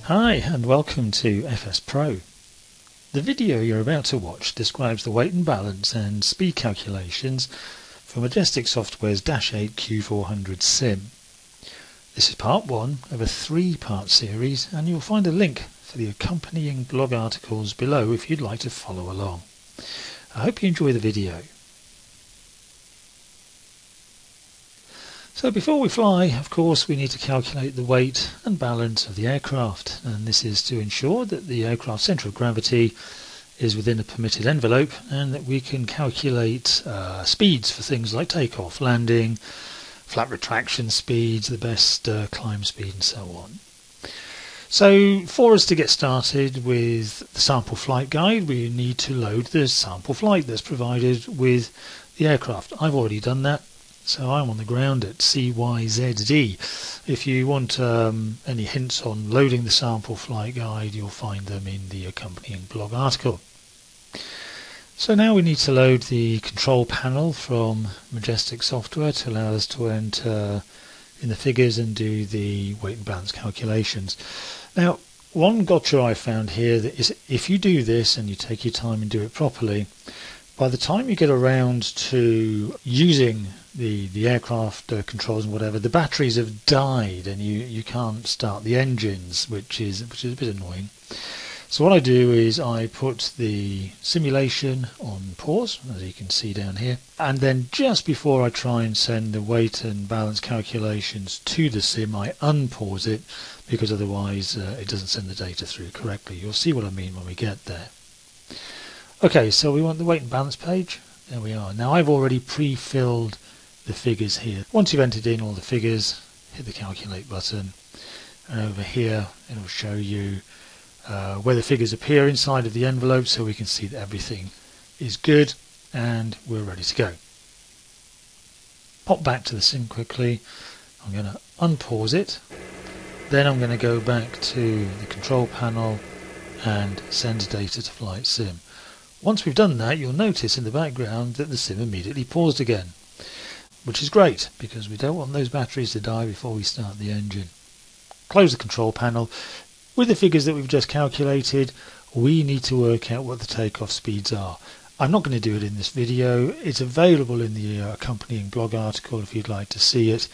Hi and welcome to FS Pro. The video you're about to watch describes the weight and balance and speed calculations for Majestic Software's Dash 8 Q400 sim. This is part 1 of a 3-part series, and you'll find a link for the accompanying blog articles below if you'd like to follow along. I hope you enjoy the video. So before we fly, of course, we need to calculate the weight and balance of the aircraft, and this is to ensure that the aircraft's centre of gravity is within a permitted envelope and that we can calculate speeds for things like takeoff, landing, flat retraction speeds, the best climb speed and so on. So for us to get started with the sample flight guide, we need to load the sample flight that's provided with the aircraft. I've already done that. So I'm on the ground at CYZD. If you want any hints on loading the sample flight guide, you'll find them in the accompanying blog article. So now we need to load the control panel from Majestic Software to allow us to enter in the figures and do the weight and balance calculations. Now, one gotcha I found here is if you do this and you take your time and do it properly, by the time you get around to using the aircraft controls and whatever, the batteries have died and you can't start the engines, which is a bit annoying. So what I do is I put the simulation on pause, as you can see down here, and then just before I try and send the weight and balance calculations to the sim, I unpause it, because otherwise it doesn't send the data through correctly. You'll see what I mean when we get there. Okay, so we want the weight and balance page. There we are. Now I've already pre-filled the figures here. Once you've entered in all the figures, hit the calculate button, and over here it will show you where the figures appear inside of the envelope, so we can see that everything is good and we're ready to go. Pop back to the sim quickly. I'm going to unpause it. Then I'm going to go back to the control panel and send data to Flight Sim. Once we've done that, you'll notice in the background that the sim immediately paused again, which is great because we don't want those batteries to die before we start the engine. Close the control panel. With the figures that we've just calculated, we need to work out what the takeoff speeds are. I'm not going to do it in this video. It's available in the accompanying blog article if you'd like to see it.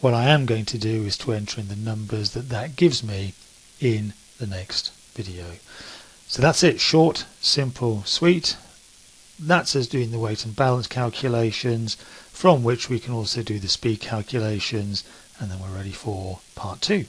What I am going to do is to enter in the numbers that gives me in the next video. So that's it, short, simple, sweet. That's us doing the weight and balance calculations, from which we can also do the speed calculations, and then we're ready for part 2.